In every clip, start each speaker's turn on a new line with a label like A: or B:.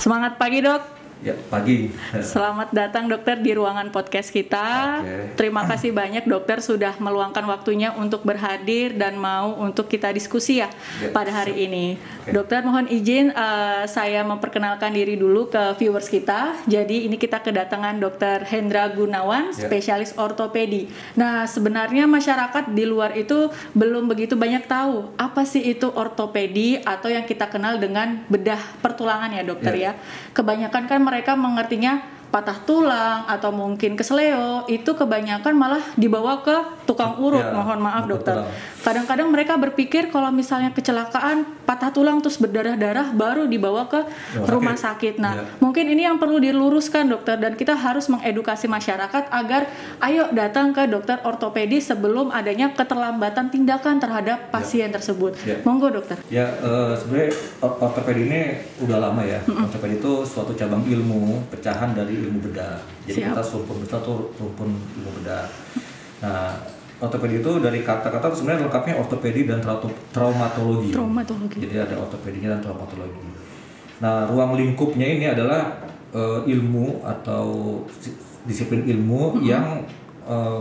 A: Semangat pagi, Dok.
B: Ya, pagi.
A: Selamat datang dokter di ruangan podcast kita. Terima kasih banyak dokter sudah meluangkan waktunya untuk berhadir dan mau untuk kita diskusi ya pada hari ini. Dokter mohon izin saya memperkenalkan diri dulu ke viewers kita. Jadi ini kita kedatangan Dokter Hendra Gunawan, spesialis ortopedi. Nah, sebenarnya masyarakat di luar itu belum begitu banyak tahu apa sih itu ortopedi atau yang kita kenal dengan bedah pertulangan ya dokter ya. Kebanyakan kan mereka mengertinya patah tulang atau mungkin kesleo, itu kebanyakan malah dibawa ke tukang urut. Mohon maaf dokter. Kadang-kadang mereka berpikir kalau misalnya kecelakaan patah tulang terus berdarah-darah baru dibawa ke rumah sakit. Nah, mungkin ini yang perlu diluruskan dokter, dan kita harus mengedukasi masyarakat agar ayo datang ke dokter ortopedi sebelum adanya keterlambatan tindakan terhadap pasien tersebut. Monggo dokter.
B: Ya, sebenarnya ortopedi ini udah lama ya. Ortopedi itu suatu cabang ilmu pecahan dari ilmu bedah. Jadi kita rumpun besar tuh rumpun ilmu bedah. Nah, ortopedi itu dari kata-kata sebenarnya lengkapnya ortopedi dan traumatologi. Jadi ada ortopedinya dan traumatologi. Nah, ruang lingkupnya ini adalah ilmu atau disiplin ilmu yang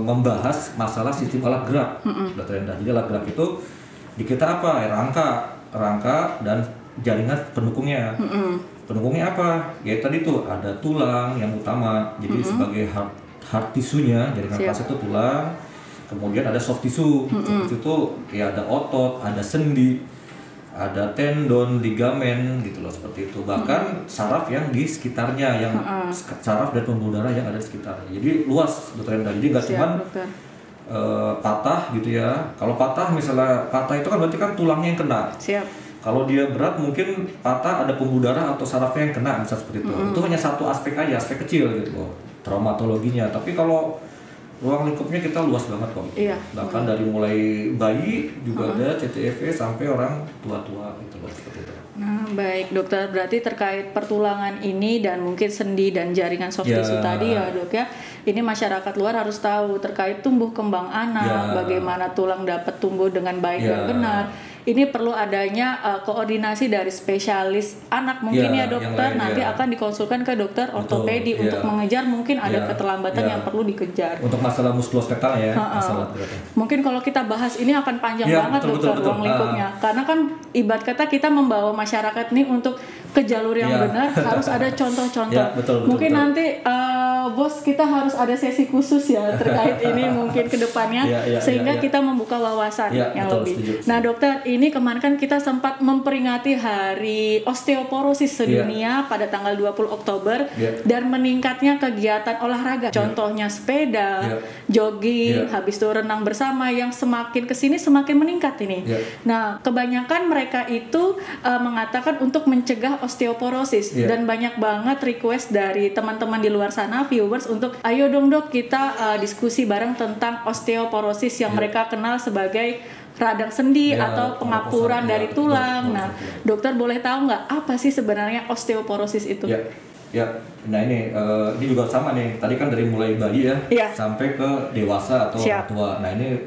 B: membahas masalah sistem alat gerak. Jadi alat gerak itu di kita apa? Rangka dan jaringan pendukungnya. Pendukungnya apa? Ya tadi tuh ada tulang yang utama. Jadi sebagai hard tisunya, jaringan keras itu tulang. Kemudian ada soft tissue. Soft tissue itu ya ada otot, ada sendi, ada tendon, ligamen gitu loh, seperti itu. Bahkan saraf yang di sekitarnya, yang saraf dan pembuluh darah yang ada di sekitarnya. Jadi luas dokter Enda. Jadi nggak cuma patah gitu ya. Kalau patah misalnya patah itu kan berarti kan tulangnya yang kena. Kalau dia berat mungkin patah ada pembuluh darah atau sarafnya yang kena, bisa seperti itu. Itu hanya satu aspek aja, aspek kecil gitu loh, traumatologinya. Tapi kalau ruang lingkupnya kita luas banget kok. Bahkan dari mulai bayi juga ada CTFE sampai orang tua-tua gitu loh, seperti itu.
A: Nah, baik dokter, berarti terkait pertulangan ini dan mungkin sendi dan jaringan soft tissue tadi ya dok ya, ini masyarakat luar harus tahu terkait tumbuh kembang anak, bagaimana tulang dapat tumbuh dengan baik dan benar. Ini perlu adanya koordinasi dari spesialis anak mungkin ya dokter, nanti akan dikonsulkan ke dokter ortopedi untuk mengejar mungkin ada keterlambatan yang perlu dikejar.
B: Untuk masalah muskuloskeletal ya,
A: mungkin kalau kita bahas ini akan panjang banget dokter ruang lingkupnya, karena kan ibarat kata kita membawa masyarakat ini untuk ke jalur yang benar, harus ada contoh-contoh. Mungkin nanti bos kita harus ada sesi khusus ya terkait ini mungkin ke depannya, sehingga kita membuka wawasan yang lebih. Nah dokter, ini kemarin kan kita sempat memperingati hari osteoporosis sedunia pada tanggal 20 Oktober dan meningkatnya kegiatan olahraga, contohnya sepeda, jogging, habis itu renang bersama yang semakin kesini semakin meningkat ini. Nah, kebanyakan mereka itu mengatakan untuk mencegah osteoporosis dan banyak banget request dari teman-teman di luar sana, viewers, untuk ayo dong dok kita diskusi bareng tentang osteoporosis yang mereka kenal sebagai radang sendi atau pengapuran dari tulang. Nah, dokter boleh tahu nggak apa sih sebenarnya osteoporosis itu?
B: Nah ini juga sama nih. Tadi kan dari mulai bayi sampai ke dewasa atau orang tua. Nah ini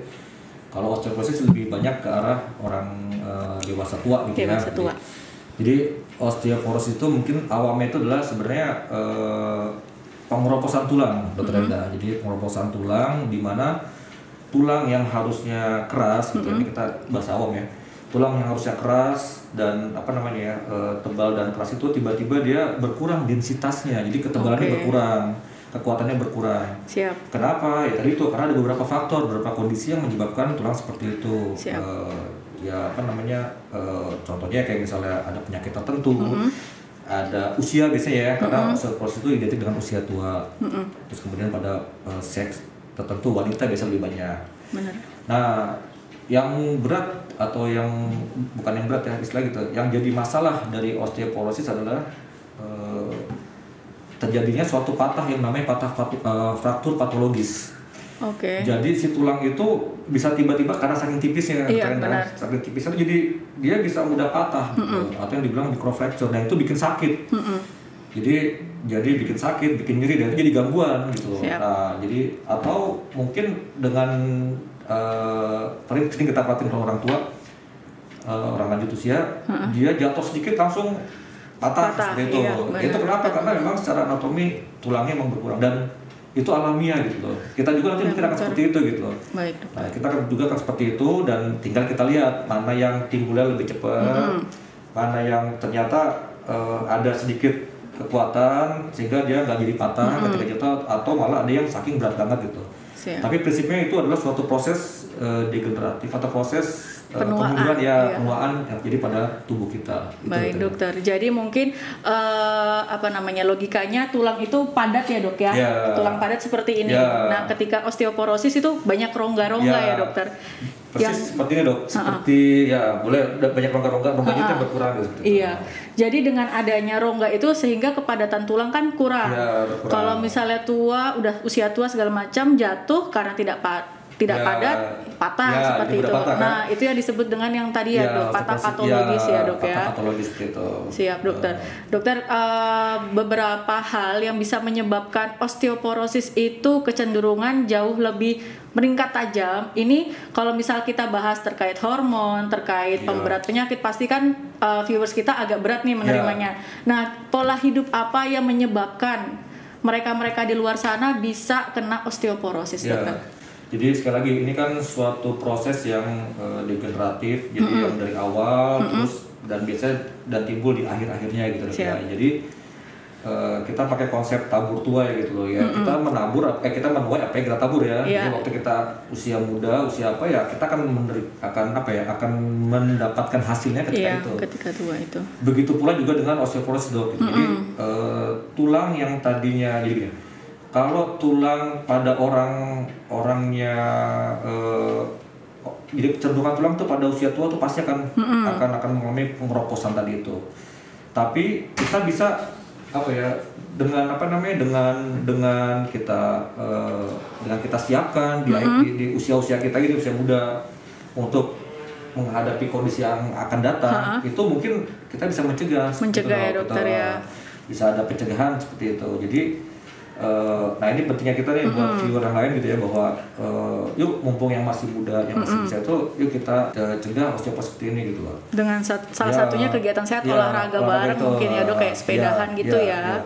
B: kalau osteoporosis lebih banyak ke arah orang dewasa tua gitu ya. Jadi osteoporosis itu mungkin awamnya itu adalah sebenarnya pengeroposan tulang, dokter Enda. Jadi pengeroposan tulang di mana tulang yang harusnya keras, gitu ini kita bahasa awam ya. Tulang yang harusnya keras dan tebal dan keras itu tiba-tiba dia berkurang densitasnya. Jadi ketebalannya berkurang, kekuatannya berkurang. Kenapa? Ya tadi itu karena ada beberapa faktor, beberapa kondisi yang menyebabkan tulang seperti itu. Contohnya kayak misalnya ada penyakit tertentu, ada usia biasanya ya, karena osteoporosis itu identik dengan usia tua. Terus kemudian pada seks tertentu wanita biasa lebih banyak. Nah, yang berat atau yang bukan yang berat ya istilah gitu, yang jadi masalah dari osteoporosis adalah terjadinya suatu patah yang namanya fraktur patologis. Jadi si tulang itu bisa tiba-tiba karena saking tipisnya, saking tipisnya jadi dia bisa mudah patah, atau yang dibilang microfracture. Nah itu bikin sakit. Jadi bikin sakit, bikin nyeri, dan itu jadi gangguan gitu. Nah, jadi atau mungkin dengan paling sering kita perhatiin kalau orang tua, orang lanjut usia, dia jatuh sedikit langsung patah seperti itu. Itu kenapa? Karena memang secara anatomi tulangnya memang berkurang dan itu alamiah gitu loh. Kita juga nanti mungkin akan seperti itu gitu loh.
A: Baik.
B: Nah, kita juga akan seperti itu dan tinggal kita lihat mana yang timbulnya lebih cepat, mana yang ternyata ada sedikit kekuatan sehingga dia nggak jadi patah ketika jatuh, atau malah ada yang saking berat banget gitu.
A: Siap.
B: Tapi prinsipnya itu adalah suatu proses degeneratif atau proses
A: penuaan
B: penuaan yang terjadi pada tubuh kita.
A: Baik dokter. Jadi mungkin logikanya tulang itu padat ya dok ya. Tulang padat seperti ini. Nah ketika osteoporosis itu banyak rongga-rongga ya dokter.
B: Persis seperti ini dok. Seperti boleh banyak rongga-rongga itu yang berkurang gitu.
A: Iya. Jadi dengan adanya rongga itu sehingga kepadatan tulang kan kurang. Kalau misalnya udah usia tua segala macam jatuh karena tidak padat, patah seperti itu.
B: Patah,
A: nah, itu yang disebut dengan yang tadi ya dok, patah patologis ya dok ya.
B: Patologis gitu.
A: Siap dokter. Dokter, beberapa hal yang bisa menyebabkan osteoporosis itu kecenderungan jauh lebih meningkat tajam. Ini kalau misal kita bahas terkait hormon, terkait pemberat penyakit, pasti kan viewers kita agak berat nih menerimanya. Nah, pola hidup apa yang menyebabkan mereka-mereka di luar sana bisa kena osteoporosis dokter?
B: Jadi sekali lagi ini kan suatu proses yang degeneratif, jadi yang dari awal terus dan biasanya timbul di akhir-akhirnya gitu ya. Jadi kita pakai konsep tabur tuai gitu loh ya. Kita kita menuai apa yang kita tabur ya. Jadi waktu kita usia muda, usia apa ya, kita akan mendapatkan hasilnya
A: ketika tua itu.
B: Begitu pula juga dengan osteoporosis dok. Jadi tulang yang tadinya jadi gini, kalau tulang pada orangnya jadi kecenderungan tulang tuh pada usia tua tuh pasti akan mengalami pengeroposan tadi itu. Tapi kita bisa dengan kita siapkan di usia-usia kita gitu, usia muda untuk menghadapi kondisi yang akan datang, itu mungkin kita bisa mencegah
A: ya dokter ya.
B: Bisa ada pencegahan seperti itu. Jadi nah ini pentingnya kita nih buat viewer yang lain gitu ya, bahwa yuk mumpung yang masih muda, yang masih bisa itu, yuk kita cegah osteoporosis seperti ini gitu loh.
A: Dengan salah satunya kegiatan sehat, olahraga bareng mungkin ya dok, kayak sepedahan gitu ya.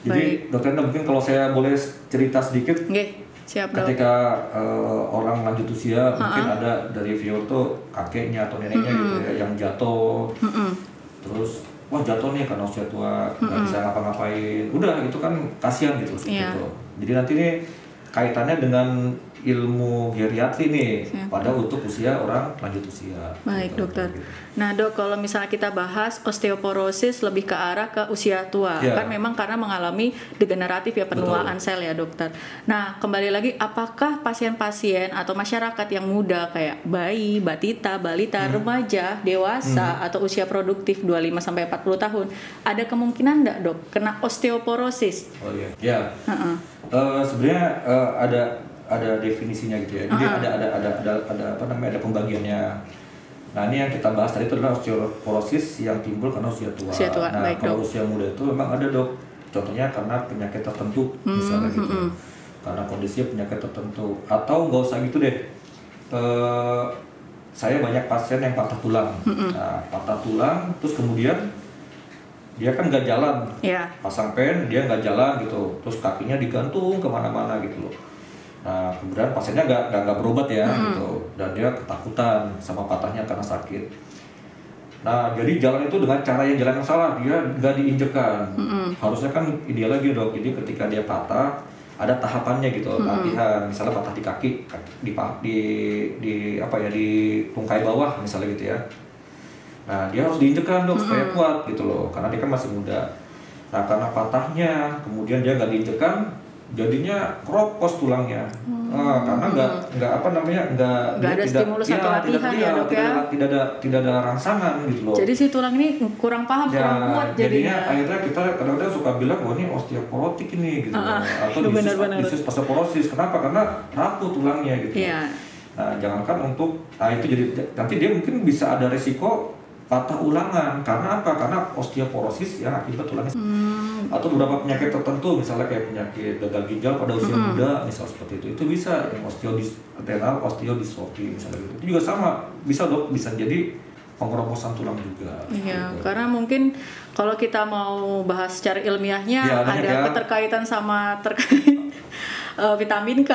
B: Jadi dokter mungkin kalau saya boleh cerita sedikit.
A: Siap dok.
B: Ketika orang lanjut usia, mungkin ada dari viewer tuh kakeknya atau neneknya gitu ya yang jatuh, terus wah jatuh nih karena usia tua, nggak bisa ngapa-ngapain, udah itu kan kasihan gitu gitu. Jadi nanti nih kaitannya dengan ilmu geriatri nih pada untuk usia orang lanjut usia.
A: Baik
B: gitu,
A: dokter.
B: gitu.
A: Nah dok, kalau misalnya kita bahas osteoporosis lebih ke arah ke usia tua, kan memang karena mengalami degeneratif ya, penuaan sel ya dokter. Nah kembali lagi, apakah pasien-pasien atau masyarakat yang muda kayak bayi, batita, balita, remaja, dewasa atau usia produktif 25-40 tahun ada kemungkinan nggak dok kena osteoporosis?
B: Oh iya. Sebenarnya ada definisinya gitu ya. Jadi ada pembagiannya. Nah, ini yang kita bahas tadi itu adalah osteoporosis yang timbul karena usia tua. Nah,
A: baik,
B: kalau
A: dok.
B: usia muda itu memang ada dok. Contohnya karena penyakit tertentu misalnya gitu. Karena kondisi penyakit tertentu, atau nggak usah gitu deh. Saya banyak pasien yang patah tulang. Nah, patah tulang terus kemudian dia kan nggak jalan, pasang pen dia nggak jalan gitu, terus kakinya digantung kemana-mana gitu loh. Nah kemudian pasiennya nggak berobat ya gitu, dan dia ketakutan sama patahnya karena sakit. Nah jadi jalan itu dengan cara yang salah, dia nggak diinjekan. Harusnya kan ideal lagi dok. Jadi ketika dia patah ada tahapannya gitu, latihan. Misalnya patah di kaki, di tungkai bawah misalnya gitu ya. Nah dia harus diinjekan dok supaya kuat gitu loh, karena dia kan masih muda. Nah karena patahnya kemudian dia nggak diinjekan, jadinya keropos tulangnya. Karena nggak
A: ada stimulus atau latihan ya dok ya.
B: Tidak ada rangsangan gitu loh.
A: Jadi si tulang ini kurang paham, kurang kuat
B: jadinya. Akhirnya kita kadang-kadang suka bilang wah ini osteoporotik ini gitu, atau disease osteoporosis. Kenapa? Karena rapuh tulangnya gitu. Nah jangankan itu jadi nanti dia mungkin bisa ada resiko patah ulangan. Karena apa? Karena osteoporosis yang akibat tulangnya. Atau beberapa penyakit tertentu, misalnya kayak penyakit gagal ginjal pada usia muda, misal seperti itu bisa yang osteodystrofi misalnya gitu. Itu juga sama, bisa dok, bisa jadi pengeroposan tulang juga.
A: Iya,
B: gitu.
A: karena mungkin kalau kita mau bahas secara ilmiahnya
B: ya,
A: ada keterkaitan sama vitamin K,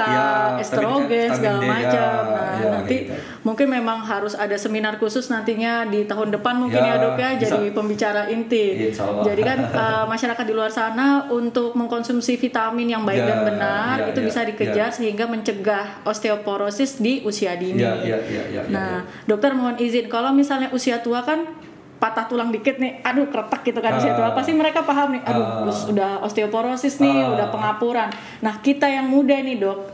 A: estrogen segala macam. Nanti gitu. Mungkin memang harus ada seminar khusus nantinya di tahun depan mungkin ya Dok ya, jadi pembicara inti. Jadi kan masyarakat di luar sana untuk mengkonsumsi vitamin yang baik dan benar itu bisa dikejar sehingga mencegah osteoporosis di usia dini. Nah, dokter mohon izin kalau misalnya usia tua kan patah tulang dikit nih, aduh kretek gitu kan usia tua, pasti mereka paham nih, aduh udah osteoporosis nih, udah pengapuran. Nah kita yang muda nih dok,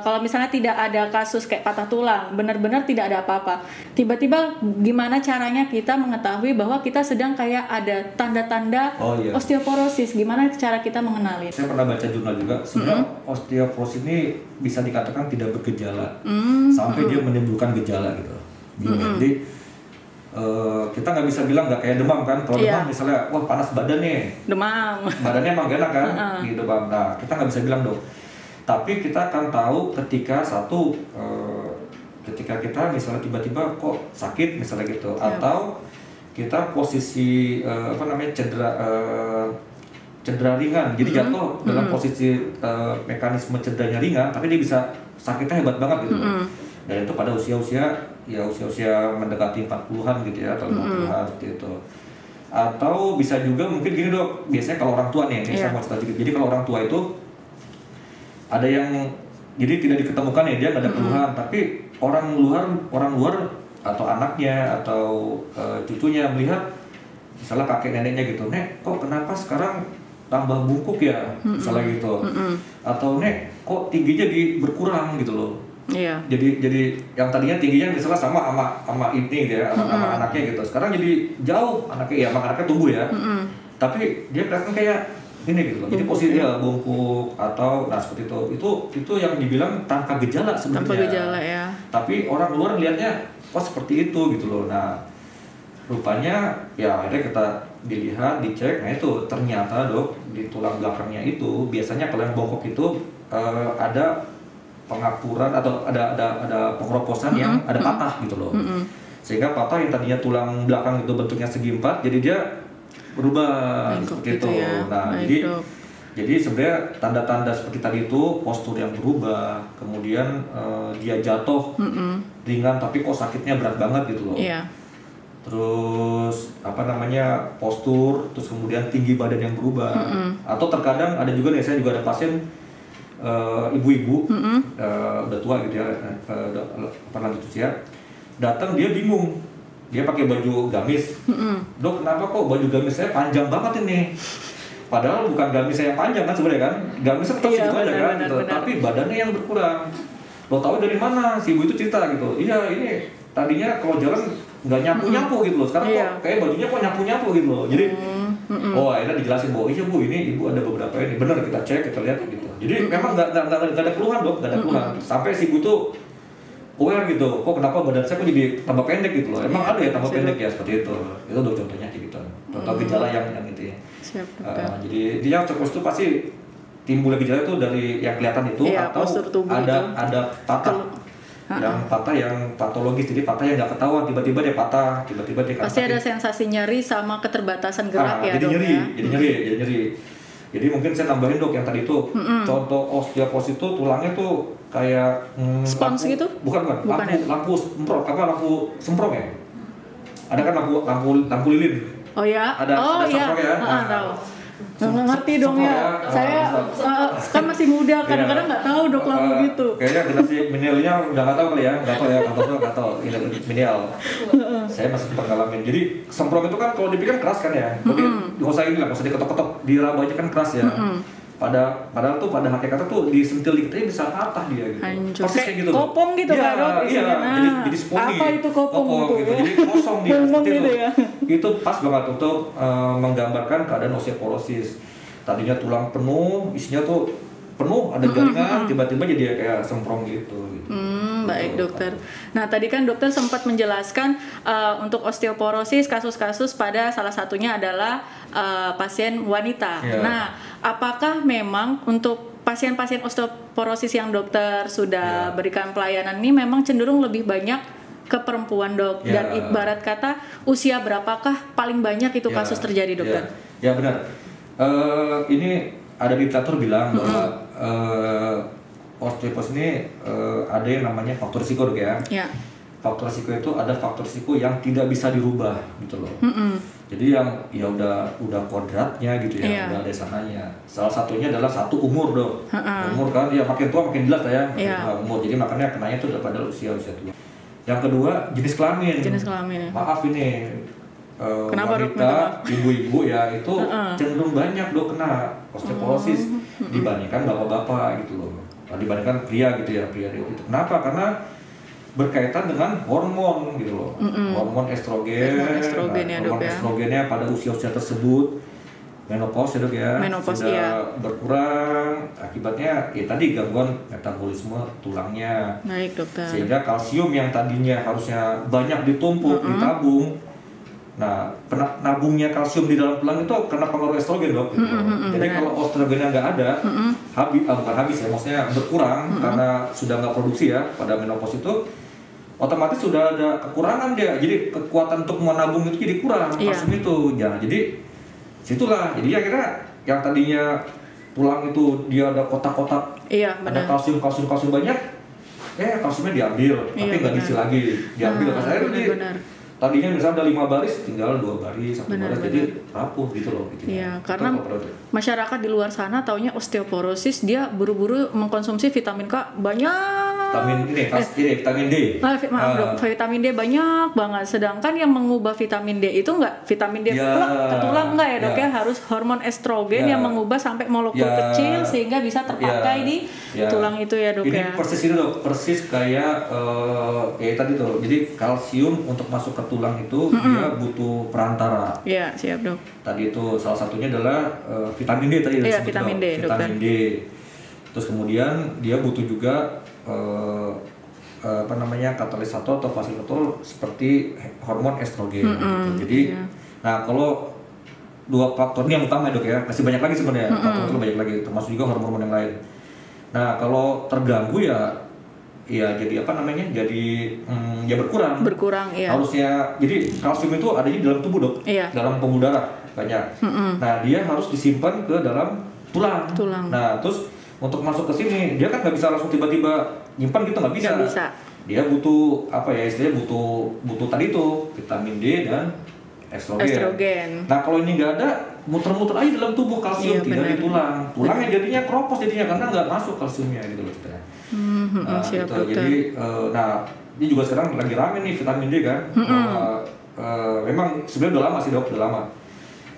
A: kalau misalnya tidak ada kasus kayak patah tulang, benar-benar tidak ada apa-apa, tiba-tiba gimana caranya kita mengetahui bahwa kita sedang kayak ada tanda-tanda osteoporosis, gimana cara kita mengenali?
B: Saya pernah baca jurnal juga, sebenarnya osteoporosis ini bisa dikatakan tidak bergejala, sampai dia menimbulkan gejala gitu. Jadi kita nggak bisa bilang nggak kayak demam kan, kalau demam misalnya wah panas badan nih,
A: demam
B: badannya emang gak enak kan, gitu bang. Nah kita nggak bisa bilang dong, tapi kita akan tahu ketika ketika kita misalnya tiba-tiba kok sakit misalnya gitu, atau kita posisi cedera ringan, jadi jatuh dalam posisi mekanisme cederanya ringan, tapi dia bisa sakitnya hebat banget gitu. Dan itu pada usia-usia mendekati 40-an gitu ya, atau 50-an seperti itu. Atau bisa juga mungkin gini dok, biasanya kalau orang tua nih, saya mau cerita dikit. Jadi kalau orang tua itu ada yang jadi tidak diketemukan ya, dia nggak ada keluhan, tapi orang luar atau anaknya atau cucunya melihat misalnya kakek neneknya gitu, nek kok kenapa sekarang tambah bungkuk ya, misalnya gitu, atau nek kok tingginya berkurang gitu loh. Jadi yang tadinya tingginya misalnya sama ini ya, sama anaknya gitu, sekarang jadi jauh anaknya, ya anaknya tumbuh ya, tapi dia kelihatan kayak ini gitu loh. Jadi posisi dia bungkuk atau seperti itu yang dibilang tanpa gejala sebenarnya.
A: Tanpa gejala ya.
B: Tapi orang luar melihatnya seperti itu gitu loh. Nah rupanya ya akhirnya kita dilihat, dicek, nah itu ternyata dok di tulang belakangnya itu biasanya kalau yang bongkok itu ada pengapuran atau ada pengeroposan yang ada patah gitu loh. Sehingga patah yang tadinya tulang belakang itu bentuknya segi empat, jadi dia berubah seperti itu. Ya. Nah, jadi sebenarnya tanda-tanda seperti tadi itu, postur yang berubah, kemudian dia jatuh ringan tapi kok sakitnya berat banget gitu loh. Terus postur, terus kemudian tinggi badan yang berubah. Atau terkadang ada juga nih, saya juga ada pasien ibu-ibu udah tua gitu ya, lanjut usia, datang dia bingung, dia pakai baju gamis, dok kenapa kok baju gamis saya panjang banget ini, padahal bukan gamis saya yang panjang kan sebenarnya kan, gamisnya tetap segitu aja kan, gitu. Tapi badannya yang berkurang. Lo tahu dari mana? Si ibu itu cerita gitu, iya ini tadinya kalau jalan nggak nyapu gitu loh, sekarang kok kayak bajunya kok nyapu gitu loh. Jadi akhirnya dijelasin bahwa iya bu, ini ibu ada beberapa ini, benar kita cek, kita lihat gitu. Jadi memang nggak ada keluhan dok, nggak ada keluhan. Sampai si ibu tuh aware gitu, kok kenapa badan saya kok jadi tambah pendek gitu loh. Emang ada ya tambah pendek ya seperti itu. Itu dok contohnya gitu. Contoh gejala yang itu ya. Jadi dia osteoporosis itu pasti timbul gejala itu dari yang kelihatan itu, atau ada patah. Yang patah yang patologis, jadi patah yang nggak ketahuan, tiba-tiba dia patah, tiba-tiba dia
A: pasti ada sensasi nyeri sama keterbatasan gerak ya
B: jadi
A: dok.
B: Jadi nyeri. Jadi mungkin saya tambahin dok yang tadi itu, contoh osteoporosis itu tulangnya tuh kayak
A: spons gitu?
B: Bukan lampu semprong ya. Ada kan lampu lilin.
A: Oh ya.
B: Ada semprong ya.
A: Tahu. Nggak ngerti dong ya. Saya kan masih muda, kadang-kadang nggak tahu dok lampu gitu.
B: Kayaknya generasi milenialnya udah nggak tahu kali ya, nggak tahu. Ini milenial. Saya masih sempat ngalamin. Jadi semprong itu kan kalau dipikir keras kan ya. Jadi nggak usah diketok-ketok, diraba aja kan keras ya. Padahal tuh pada hakikatnya tuh disentil dikit aja bisa patah dia gitu.
A: Hancur.
B: Persis kayak gitu.
A: Kopong gitu kan dok?
B: Iya. Jadi sponi.
A: Apa itu kopong
B: gitu. Jadi kosong dia seperti
A: gitu
B: itu.
A: Ya?
B: Itu pas banget untuk menggambarkan keadaan osteoporosis. Tadinya tulang penuh, isinya tuh penuh, ada jaringan, tiba-tiba jadi kayak semprong gitu.
A: Baik dokter. Nah tadi kan dokter sempat menjelaskan untuk osteoporosis kasus-kasus pada salah satunya adalah pasien wanita. Nah apakah memang untuk pasien-pasien osteoporosis yang dokter sudah berikan pelayanan ini memang cenderung lebih banyak ke perempuan dok, dan ibarat kata usia berapakah paling banyak itu kasus terjadi dokter?
B: Ya benar. Ini ada literatur bilang bahwa osteoporosis ini ada yang namanya faktor risiko dok ya. Faktor risiko itu ada faktor risiko yang tidak bisa dirubah gitu loh. Jadi yang ya udah kodratnya gitu ya, udah ada sananya. Salah satunya adalah satu umur dok. Umur kan ya makin tua makin jelas ya. Umur, jadi makanya kenanya itu pada usia tua. Yang kedua jenis kelamin. Maaf ini wanita, ibu-ibu ya itu cenderung banyak dok kena osteoporosis dibandingkan bapak-bapak gitu loh. Dibandingkan pria gitu ya, pria itu. Kenapa? Karena berkaitan dengan hormon gitu loh. Hormon estrogen estrogennya pada usia-usia tersebut menopause ya dok ya, sudah berkurang, akibatnya ya tadi gangguan metabolisme tulangnya.
A: Baik dokter.
B: Sehingga kalsium yang tadinya harusnya banyak ditumpuk, ditabung, nah nabungnya kalsium di dalam tulang itu karena pengaruh estrogen dok. Jadi kalau estrogennya nggak ada, bukan habis ya, maksudnya berkurang karena sudah nggak produksi ya pada menopause itu, otomatis sudah ada kekurangan dia. Jadi kekuatan untuk menabung itu jadi kurang kalsium itu. Ya, jadi situlah. Jadi akhirnya yang tadinya tulang itu dia ada kotak-kotak, ada kalsium banyak, kalsiumnya diambil, tapi nggak diisi lagi, diambil. Akhirnya tadinya misalnya ada 5 baris, tinggal 2 baris, 1 baris, jadi rapuh gitu loh.
A: Iya, karena masyarakat di luar sana taunya osteoporosis, dia buru-buru mengkonsumsi vitamin K banyak. Vitamin D. Maaf dok, vitamin D banyak banget. Sedangkan yang mengubah vitamin D itu nggak vitamin D plek ke tulang nggak ya dok ya, harus hormon estrogen yang mengubah sampai molekul kecil sehingga bisa terpakai di tulang itu ya dok.
B: Ini persis itu dok, persis kayak tadi tuh. Jadi kalsium untuk masuk ke tulang itu dia butuh perantara.
A: Iya siap dok.
B: Tadi itu salah satunya adalah vitamin D tadi.
A: Vitamin D dokter.
B: Vitamin D. Terus kemudian dia butuh juga katalisator atau fasilitator seperti hormon estrogen gitu. Jadi nah kalau 2 faktor ini yang utama dok ya, masih banyak lagi sebenarnya faktor banyak lagi, termasuk juga hormon yang lain. Nah kalau terganggu ya jadi jadi berkurang ya. Harusnya jadi kalsium itu ada di dalam tubuh dok, dalam pembuluh darah banyak. Nah dia harus disimpan ke dalam tulang. Nah terus untuk masuk ke sini dia kan nggak bisa langsung tiba-tiba nyimpan gitu, nggak bisa. Dia butuh istilahnya butuh tadi tuh vitamin D dan estrogen. Nah kalau ini nggak ada, muter-muter aja dalam tubuh kalsium, tidak di tulang. Tulangnya jadinya keropos karena nggak masuk kalsiumnya gitu loh.
A: Siap,
B: gitu. Jadi ini juga sekarang lagi rame nih vitamin D kan. Memang sebenarnya udah lama sih dok, udah lama.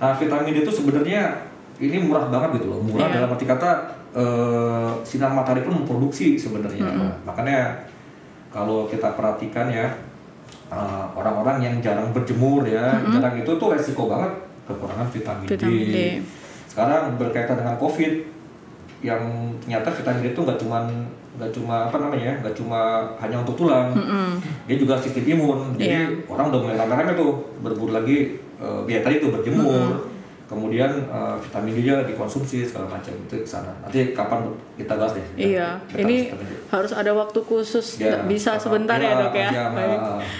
B: Nah vitamin D itu sebenarnya ini murah banget gitu loh. Murah dalam arti kata sinar matahari pun memproduksi sebenarnya. Makanya kalau kita perhatikan ya, orang-orang yang jarang berjemur ya, jarang itu tuh resiko banget kekurangan vitamin D. Sekarang berkaitan dengan COVID, yang ternyata vitamin D itu nggak cuma hanya untuk tulang, dia juga sistem imun. Jadi orang udah mulai rame-rame tuh berburu lagi, tadi tuh berjemur. Kemudian vitamin D-nya dikonsumsi segala macam, itu ke sana. Nanti kapan kita bahas deh.
A: Ini harus ada waktu khusus, bisa sebentar ya dok ya.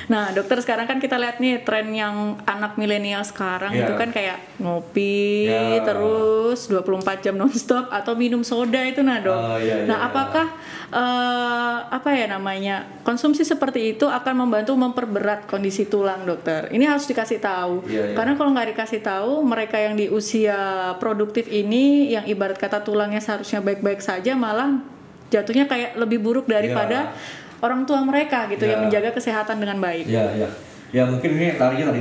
A: Nah dokter, sekarang kan kita lihat nih tren yang anak milenial sekarang itu kan kayak ngopi terus 24 jam nonstop atau minum soda itu dok. Apakah konsumsi seperti itu akan membantu memperberat kondisi tulang dokter? Ini harus dikasih tahu. Karena kalau nggak dikasih tahu, mereka yang di usia produktif ini yang ibarat kata tulangnya seharusnya baik-baik saja, malah jatuhnya kayak lebih buruk daripada orang tua mereka gitu yang menjaga kesehatan dengan baik.
B: Ya mungkin ini larinya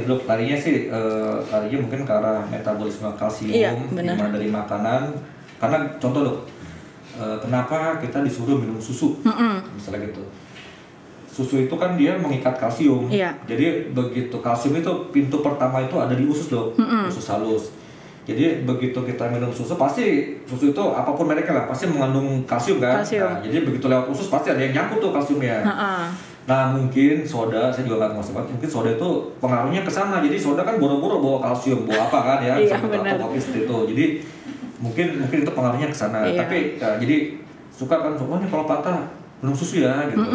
B: mungkin ke arah metabolisme kalsium dari makanan. Karena contoh dok, kenapa kita disuruh minum susu misalnya gitu. Susu itu kan dia mengikat kalsium. Jadi begitu kalsium itu pintu pertama itu ada di usus dok, usus halus. Jadi begitu kita minum susu, pasti susu itu apapun mereknya lah pasti mengandung kalsium kan. Nah, jadi begitu lewat usus pasti ada yang nyangkut tuh kalsiumnya. Nah mungkin soda, saya juga nggak ngerti banget, mungkin soda itu pengaruhnya ke sana. Jadi soda kan boro-boro bawa kalsium, bawa apa kan ya, atau kopi seperti itu. Jadi mungkin itu pengaruhnya ke sana. Tapi jadi suka kan, nih kalau patah minum susu ya gitu.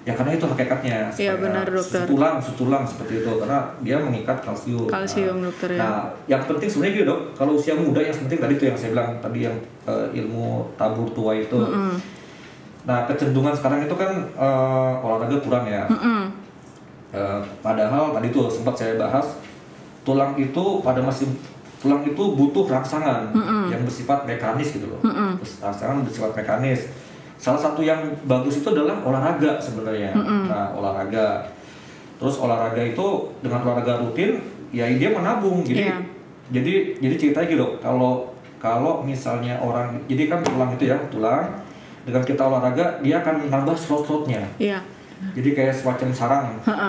B: Ya karena itu hakikatnya.
A: Iya benar dokter.
B: Sutulang seperti itu karena dia mengikat kalsium.
A: Dokter ya.
B: Nah, yang penting sebenarnya gitu dok, kalau usia muda yang penting tadi itu yang saya bilang tadi yang ilmu tabur tua itu. Nah kecenderungan sekarang itu kan olahraga kurang ya. Padahal tadi tuh sempat saya bahas tulang itu butuh rangsangan yang bersifat mekanis gitu loh. Rangsangan bersifat mekanis. Salah satu yang bagus itu adalah olahraga sebenarnya. Nah, olahraga. Terus olahraga itu dengan olahraga rutin, ya dia menabung. Jadi ceritanya gitu. Kalau misalnya orang, jadi kan tulang dengan kita olahraga dia akan menambah slot-slotnya.
A: Iya.
B: Jadi kayak semacam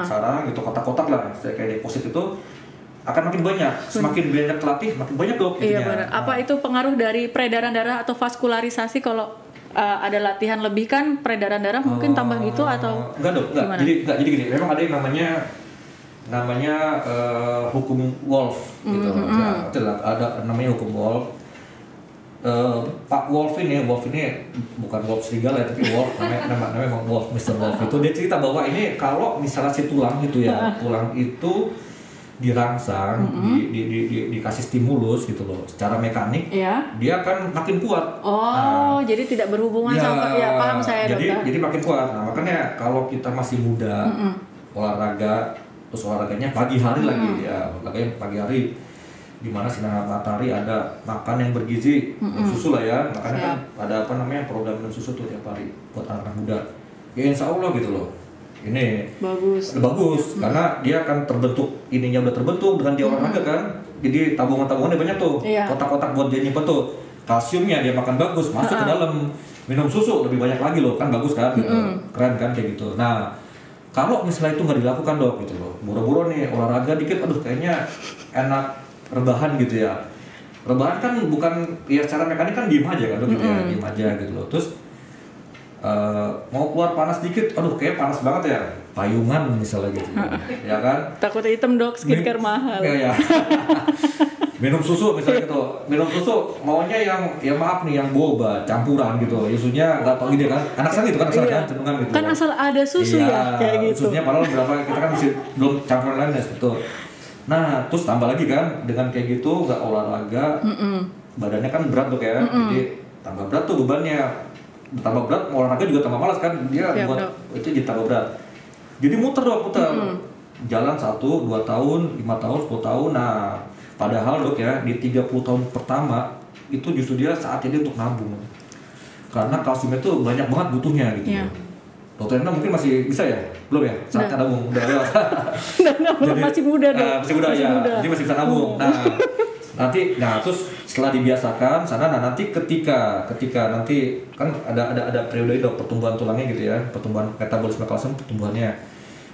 B: sarang gitu, kotak-kotak lah. Kayak deposit itu akan makin banyak. Semakin banyak terlatih, makin banyak dok.
A: Iya benar. Apa itu pengaruh dari peredaran darah atau vaskularisasi kalau ada latihan lebih kan peredaran darah mungkin tambah gitu atau
B: enggak dok, enggak. Jadi gini, memang ada yang namanya hukum Wolff gitu. Ada namanya hukum Wolff. Pak Wolff ini bukan Wolff serigala ya, tapi Wolff namanya memang Wolff, Mr. Wolff itu dia cerita bahwa ini kalau misalnya si tulang itu tulang itu dirangsang, dikasih stimulus gitu loh, secara mekanik, dia akan makin kuat.
A: Jadi tidak berhubungan sama paham saya dokter.
B: Jadi makin kuat. Nah makanya kalau kita masih muda, olahraganya pagi hari lagi ya, olahraganya pagi hari, dimana sinar matahari ada makan yang bergizi, minum susu lah ya, makanya kan ada program minum susu tuh tiap hari buat anak muda. Ya insya Allah gitu loh. Ini bagus karena dia akan udah terbentuk dengan dia olahraga kan, jadi tabungannya banyak tuh, kotak-kotak buat dia nyimpen tuh kalsiumnya, dia makan bagus masuk ke dalam, minum susu lebih banyak lagi loh, kan bagus kan gitu. Keren kan kayak gitu. Nah kalau misalnya itu nggak dilakukan dok gitu loh, buru-buru nih olahraga dikit, kayaknya enak rebahan gitu ya. Rebahan kan bukan ya secara mekanik kan diem aja kan dok gitu ya, diem aja gitu loh. Terus mau keluar panas dikit, kayak panas banget ya, payungan misalnya gitu, ya kan?
A: Takut hitam dok, skincare mahal.
B: Ya. Minum susu misalnya gitu, maunya yang boba, campuran gitu, susunya nggak tau gitu kan, anak saya gitu kan, cenderungan gitu.
A: Kan asal ada susu kayak gitu.
B: Susunya padahal berapa, kita kan masih belum campuran lain ya gitu. Nah, terus tambah lagi kan, dengan kayak gitu nggak olahraga, badannya kan berat dok ya, jadi tambah berat tuh bebannya. Tambah berat, olahraga juga tambah malas kan, dia buat itu jadi tambah berat. Jadi muter. Jalan 1, 2 tahun, 5 tahun, 10 tahun. Nah, padahal dok ya, di 30 tahun pertama itu justru dia saatnya dia untuk nabung. Karena kalsium itu banyak banget butuhnya gitu. Dokter Enda mungkin masih bisa ya? Belum ya? Saatnya nabung, udah lewat.
A: Masih muda dok.
B: Masih muda ya, jadi masih bisa nabung. Nah, terus setelah dibiasakan nanti ketika nanti kan ada periode dok pertumbuhan tulangnya gitu ya, pertumbuhan metabolisme kalsium pertumbuhannya.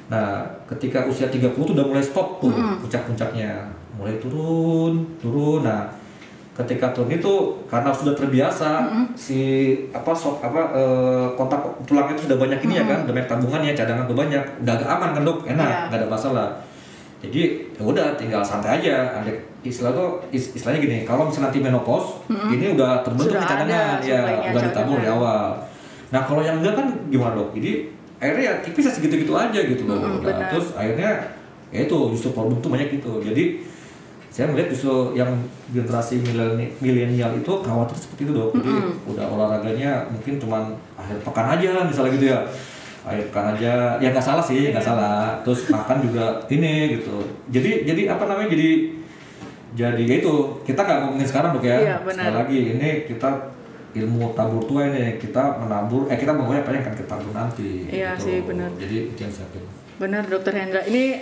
B: Nah, ketika usia 30 tuh udah mulai stop tuh puncak-puncaknya, mulai turun. Nah, ketika turun itu karena sudah terbiasa kontak tulangnya itu sudah banyak ini ya kan, udah banyak tabungannya, cadangan tuh banyak, udah agak aman kan dok, enak, nggak ada masalah. Jadi ya udah tinggal santai aja. Istilahnya gini, kalau misalnya nanti menopause, ini udah terbentuk cadangan udah ditabung di awal. Nah kalau yang enggak kan gimana dok? Jadi akhirnya ya tipis segitu-gitu aja gitu loh. Nah, terus akhirnya ya itu justru problem tuh banyak gitu. Jadi saya melihat justru yang generasi milenial itu khawatir seperti itu dok. Jadi udah olahraganya mungkin cuman akhir pekan aja misalnya gitu ya. Akhir pekan aja, ya nggak salah sih, nggak salah. Terus makan juga ini gitu. Jadi ya itu kita nggak ngomongin sekarang dok ya. Sekali lagi ini kita ilmu tabur tua ini, kita menabur, kita mengubah apa yang akan kita tabur nanti.
A: Iya
B: gitu.
A: sih benar.
B: Jadi itu yang saya pikir.
A: Benar Dokter Hendra, ini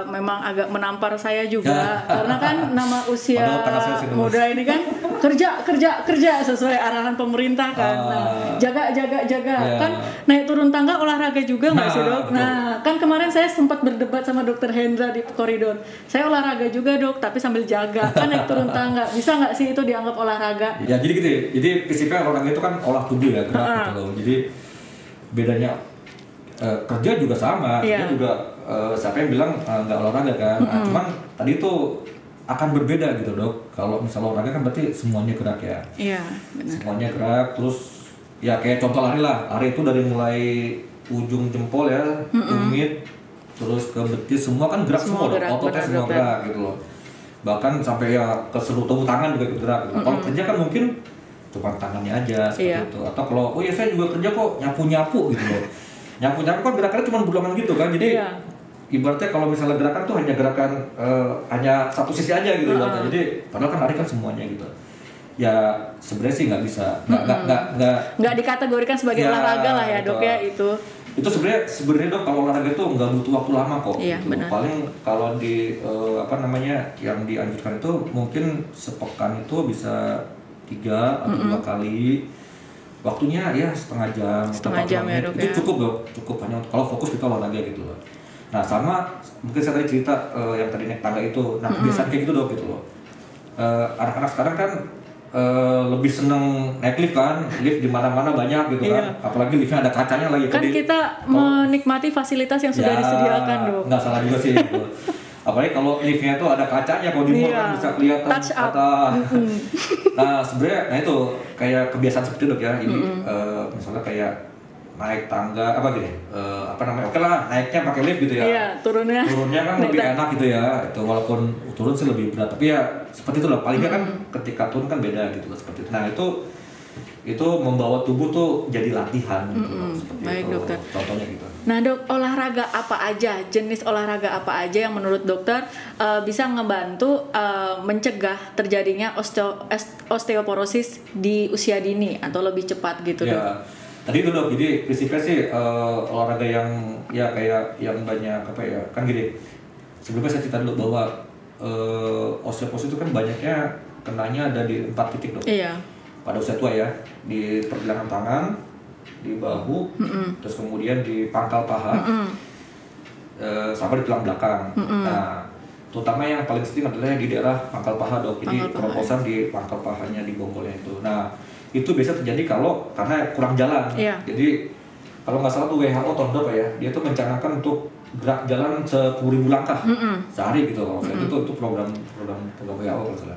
A: memang agak menampar saya juga karena kan nama usia muda ini kan kerja sesuai arahan pemerintah kan. Jaga kan naik turun tangga olahraga juga nggak sih dok?
B: Betul.
A: Nah kan kemarin saya sempat berdebat sama Dokter Hendra di koridor. Saya olahraga juga dok, tapi sambil jaga kan naik turun tangga. Bisa nggak sih itu dianggap olahraga?
B: Ya jadi gitu. Jadi prinsipnya olahraga itu kan olah tubuh ya, gerak gitu loh. Jadi bedanya kerja juga sama, dia juga siapa yang bilang nggak olahraga kan, cuman tadi itu akan berbeda gitu dok. Kalau misalnya olahraga kan berarti semuanya gerak ya,
A: iya benar.
B: Semuanya gerak, terus ya kayak contoh lari itu dari mulai ujung jempol ya, tumit, terus ke betis semua kan gerak semua, ototnya semua gerak gitu loh. Bahkan sampai ya ke seluruh tubuh tangan juga gerak. Gitu. Kalau kerja kan mungkin cuma tangannya aja seperti itu. Atau kalau saya juga kerja kok nyapu gitu loh. Nyapu kan gerakannya cuma berulangan gitu kan. Jadi ibaratnya kalau misalnya gerakan tuh hanya gerakan hanya satu sisi aja gitu ibaratnya. Jadi padahal kan lari kan semuanya gitu. Ya sebenarnya sih nggak bisa,
A: nggak dikategorikan sebagai olahraga lah ya dok ya itu
B: sebenarnya dok kalau olahraga itu nggak butuh waktu lama kok.
A: Iya,
B: gitu.
A: benar.
B: Paling kalau di yang dianjurkan itu mungkin sepekan itu bisa 3 atau 2 kali. Waktunya ya setengah jam
A: ya dok
B: itu
A: ya.
B: cukup dok, cukup hanya kalau fokus kita olahraga gitu loh. Nah sama mungkin saya tadi cerita yang tadi naik tangga itu, nah kebiasaan kayak gitu dok gitu loh. Anak-anak sekarang kan lebih seneng naik lift kan, lift di mana-mana banyak gitu kan, apalagi liftnya ada kacanya lagi.
A: Kan kita menikmati fasilitas yang sudah disediakan dok.
B: Nggak salah juga sih. Gitu. Apalagi kalau liftnya itu ada kacanya, kalau di mall kan bisa kelihatan Nah sebenarnya, itu kayak kebiasaan seperti itu dok ya. Ini misalnya kayak naik tangga oke lah naiknya pakai lift gitu ya.
A: Iya, turunnya
B: kan lebih enak gitu ya. Itu walaupun turun sih lebih berat, tapi ya seperti itulah. Palingnya kan ketika turun kan beda gitu loh, seperti itu. Nah itu membawa tubuh tuh jadi latihan gitu loh, seperti
A: baik,
B: itu.
A: Dokter.
B: Contohnya gitu.
A: Nah dok, olahraga apa aja, jenis olahraga apa aja yang menurut dokter bisa ngebantu mencegah terjadinya osteoporosis di usia dini atau lebih cepat gitu dok?
B: Tadi itu dok, jadi prinsipnya sih olahraga yang ya kayak yang banyak kan gini. Sebelumnya saya cerita dulu bahwa osteoporosis itu kan banyaknya kenanya ada di 4 titik dok.
A: Iya.
B: Pada usia tua ya, di pergelangan tangan, di bahu, terus kemudian di pangkal paha, sampai di tulang belakang. Nah, terutama yang paling sering adalah di daerah pangkal paha dok. Jadi keroposan di pangkal pahanya di bonggolnya itu. Nah, itu biasa terjadi karena kurang jalan. Jadi kalau nggak salah tuh WHO tahun berapa ya, dia tuh mencanangkan untuk gerak jalan 10.000 langkah sehari gitu. Kalau saya itu program WHO kalau salah.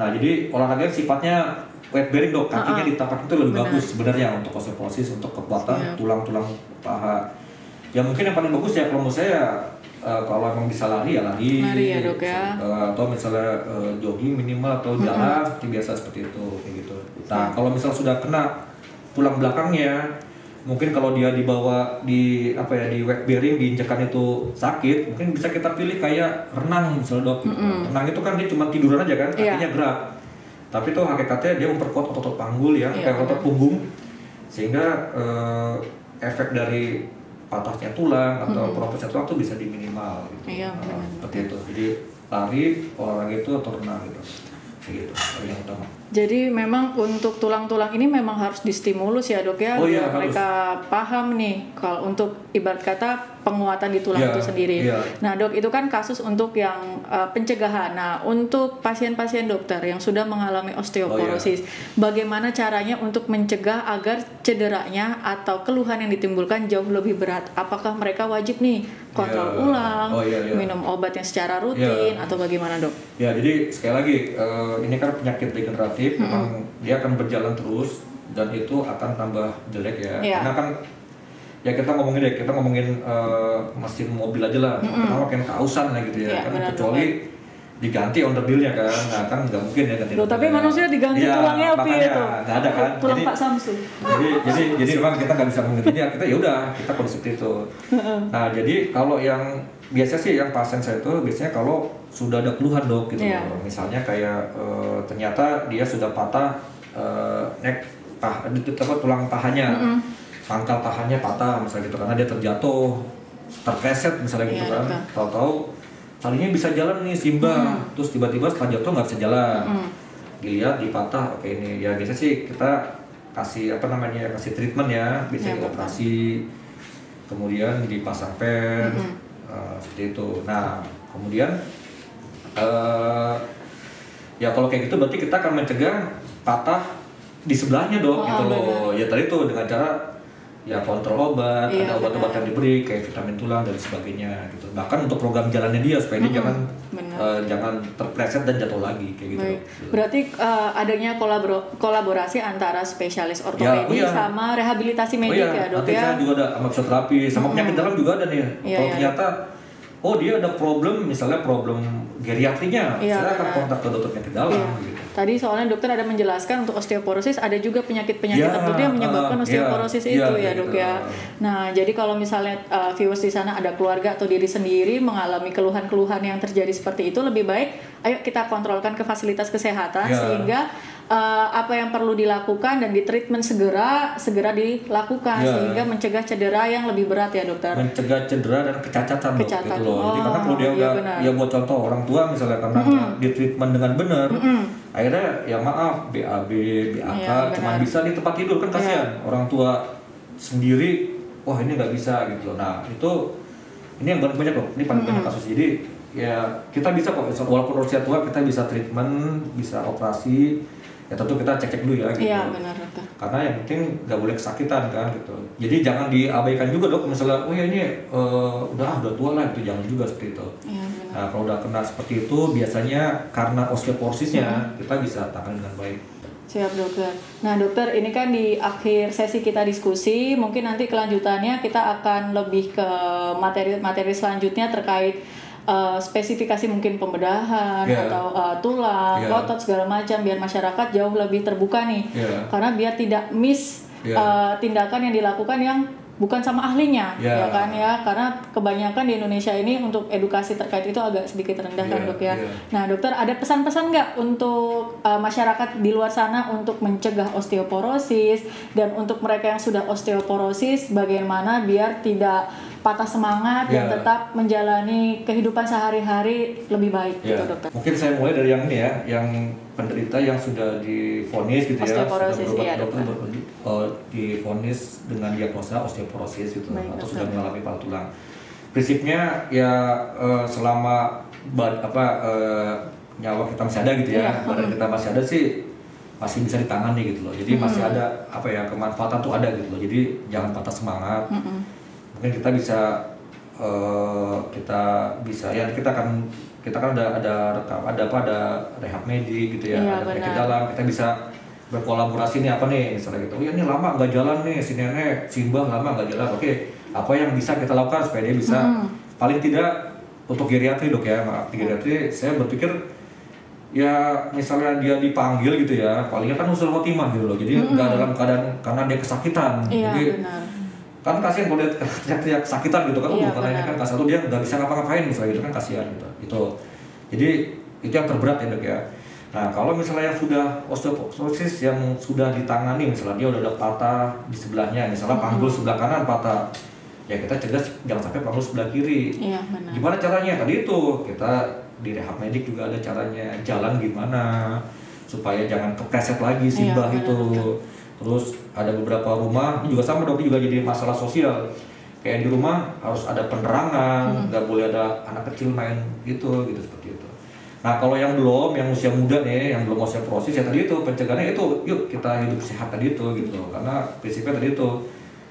B: Nah jadi olahraga sifatnya weight bearing dok, kakinya ditapak itu lebih bagus sebenarnya untuk osteoporosis, untuk kekuatan tulang-tulang paha. Ya mungkin yang paling bagus ya kalau menurut saya kalau emang bisa lari ya
A: dok ya.
B: Atau misalnya jogging minimal atau jalan biasa seperti itu kayak gitu. Nah kalau misalnya sudah kena tulang belakangnya, mungkin kalau dia dibawa di weight bearing diinjekan itu sakit, mungkin bisa kita pilih kayak renang misalnya dok. Renang itu kan dia cuma tiduran aja kan, kakinya gerak. Tapi itu hakikatnya dia memperkuat otot panggul ya, kayak otot punggung, sehingga efek dari patahnya tulang atau keroposnya tulang itu bisa diminimal gitu. Seperti itu. Jadi lari, olahraga itu atau renang gitu. Gitu, yang utama.
A: Jadi memang untuk tulang-tulang ini memang harus distimulus ya dok ya, biar mereka paham nih kalau untuk ibarat kata penguatan di tulang itu sendiri. Nah dok, itu kan kasus untuk yang pencegahan. Nah untuk pasien-pasien dokter yang sudah mengalami osteoporosis, bagaimana caranya untuk mencegah agar cederanya atau keluhan yang ditimbulkan jauh lebih berat? Apakah mereka wajib nih kontrol ulang, minum obat yang secara rutin atau bagaimana dok?
B: Ya jadi sekali lagi ini kan penyakit degeneratif, memang dia akan berjalan terus dan itu akan tambah jelek ya. Karena kan ya kita ngomongin mesin mobil aja lah, kita makin kausan lah gitu ya, kan kecuali diganti onderdilnya kan, nah kan nggak mungkin ya ganti.
A: Tapi manusia diganti tulangnya LP itu,
B: nggak ada kan?
A: Tulang Pak Samsu.
B: Jadi memang kita nggak bisa menggantinya, kita ya udah kita konsep itu. Nah jadi kalau yang biasa sih yang pasien saya itu biasanya kalau sudah ada keluhan dok gitu, misalnya kayak ternyata dia sudah patah tulang pahanya, pangkal pahanya patah misalnya gitu karena dia terjatuh, terpleset misalnya gitu kan, tahu-tahu tadinya bisa jalan nih Simba, terus tiba-tiba setelah jatuh nggak bisa jalan, dilihat dipatah, oke ini ya biasa sih kita kasih kasih treatment ya, biasanya operasi, kemudian dipasang pen, seperti itu. Nah kemudian ya kalau kayak gitu berarti kita akan mencegah patah di sebelahnya dok gitu loh. Ya tadi tuh dengan cara ya kontrol obat, ada obat-obat yang diberi kayak vitamin tulang dan sebagainya gitu. Bahkan untuk program jalannya dia supaya dia jangan jangan terpleset dan jatuh lagi kayak gitu.
A: Baik. Berarti adanya kolaborasi antara spesialis ortopedi sama rehabilitasi medik ya dok
B: nanti
A: ya.
B: Saya juga ada sama fisioterapi, sama penyakit dalam juga ada nih. Kalau ternyata dia ada problem, misalnya problem geriatrinya, saya akan kontak ke dokter penyakit dalam. Gitu.
A: Tadi soalnya dokter ada menjelaskan untuk osteoporosis ada juga penyakit-penyakit tertentu yang menyebabkan osteoporosis itu ya dok ya. Nah jadi kalau misalnya viewers di sana ada keluarga atau diri sendiri mengalami keluhan-keluhan yang terjadi seperti itu, lebih baik ayo kita kontrolkan ke fasilitas kesehatan sehingga apa yang perlu dilakukan dan di treatment segera dilakukan sehingga mencegah cedera yang lebih berat ya dokter.
B: Mencegah cedera dan kecacatan dok, gitu loh. Jadi karena kalau dia udah buat contoh orang tua misalnya karena di treatment dengan benar, akhirnya ya maaf BAB, BAK cuma bisa di tempat tidur kan kasihan orang tua sendiri, wah ini nggak bisa gitu. Nah itu ini yang banyak loh, ini paling banyak kasus. Jadi ya kita bisa kok walaupun usia tua kita bisa treatment, bisa operasi. Ya tentu kita cek dulu ya gitu.
A: Iya benar dokter.
B: Karena yang penting nggak boleh kesakitan kan gitu. Jadi jangan diabaikan juga dok. Misalnya, ini udah tua lah itu, jangan juga seperti itu.
A: Iya,
B: nah kalau udah kena seperti itu biasanya karena osteoporosisnya kita bisa tangani dengan baik.
A: Siap dokter. Nah dokter ini kan di akhir sesi kita diskusi, mungkin nanti kelanjutannya kita akan lebih ke materi selanjutnya terkait spesifikasi mungkin pembedahan atau tulang, otot segala macam biar masyarakat jauh lebih terbuka nih. Karena biar tidak miss tindakan yang dilakukan yang bukan sama ahlinya ya kan ya, karena kebanyakan di Indonesia ini untuk edukasi terkait itu agak sedikit rendah kan dok ya. Nah dokter ada pesan-pesan nggak untuk masyarakat di luar sana untuk mencegah osteoporosis dan untuk mereka yang sudah osteoporosis bagaimana biar tidak patah semangat dan tetap menjalani kehidupan sehari-hari lebih baik gitu dokter.
B: Mungkin saya mulai dari yang ini ya, yang penderita yang sudah divonis gitu
A: osteoporosis,
B: ya, sudah divonis dengan diagnosa osteoporosis gitu, baik, atau sudah mengalami patah tulang. Prinsipnya ya selama nyawa kita masih ada gitu ya, badan kita masih ada sih masih bisa ditangani gitu loh. Jadi masih ada kemanfaatan tuh ada gitu loh. Jadi jangan patah semangat. Mungkin kita kan ada rehab medik gitu ya, ada penyakit dalam, kita bisa berkolaborasi nih misalnya gitu. Ini lama nggak jalan nih, si nenek Simbah lama nggak jalan. Oke, apa yang bisa kita lakukan supaya dia bisa paling tidak untuk geriatri dok ya, geriatri saya berpikir ya misalnya dia dipanggil gitu ya, palingnya kan husnul khotimah gitu loh. Jadi nggak dalam keadaan karena dia kesakitan. Jadi kan kasihan kalau dia teriak kesakitan gitu kan, karena ini kan kasar tuh dia nggak bisa ngapa-ngapain misalnya gitu kan, kasihan gitu. Jadi itu yang terberat ya dok ya. Nah kalau misalnya yang sudah osteoporosis yang sudah ditangani, misalnya dia udah ada patah di sebelahnya, misalnya panggul sebelah kanan patah, ya kita cegah jangan sampai panggul sebelah kiri. Gimana caranya? Tadi itu kita di rehab medik juga ada caranya, jalan gimana supaya jangan kepleset lagi simbah itu. Terus ada beberapa rumah, ini juga sama dok, juga jadi masalah sosial. Kayak di rumah harus ada penerangan, nggak boleh ada anak kecil main gitu seperti itu. Nah kalau yang usia muda nih, yang belum osteoporosis ya tadi itu pencegahannya itu, yuk kita hidup sehat tadi itu gitu. Karena prinsipnya tadi itu,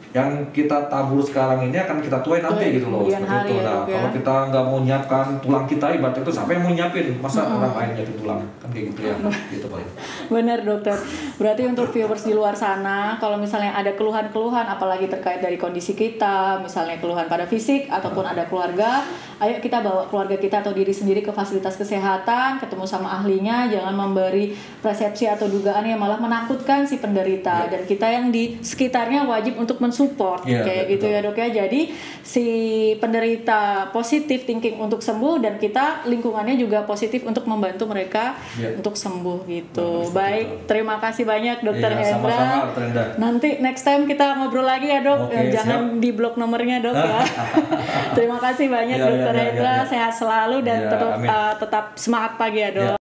B: yang kita tabur sekarang ini akan kita tuai nanti gitu loh, seperti itu. Nah kalau kita nggak mau nyiapkan tulang kita, ibarat itu siapa yang mau nyiapin, masa orang lain nyiapin tulang, kan kayak gitu ya, gitu paling.
A: Benar dokter. Berarti untuk viewers di luar sana, kalau misalnya ada keluhan-keluhan apalagi terkait dari kondisi kita, misalnya keluhan pada fisik ataupun ada keluarga, ayo kita bawa keluarga kita atau diri sendiri ke fasilitas kesehatan, ketemu sama ahlinya, jangan memberi persepsi atau dugaan yang malah menakutkan si penderita. Dan kita yang di sekitarnya wajib untuk support kayak gitu ya dok ya. Jadi si penderita positif thinking untuk sembuh dan kita lingkungannya juga positif untuk membantu mereka untuk sembuh gitu. Baik, terima kasih banyak dokter Hendra.
B: Sama-sama,
A: nanti next time kita ngobrol lagi ya dok. Jangan di blok nomornya dok ya. Terima kasih banyak dokter Hendra. Sehat selalu dan tetap semangat pagi ya dok.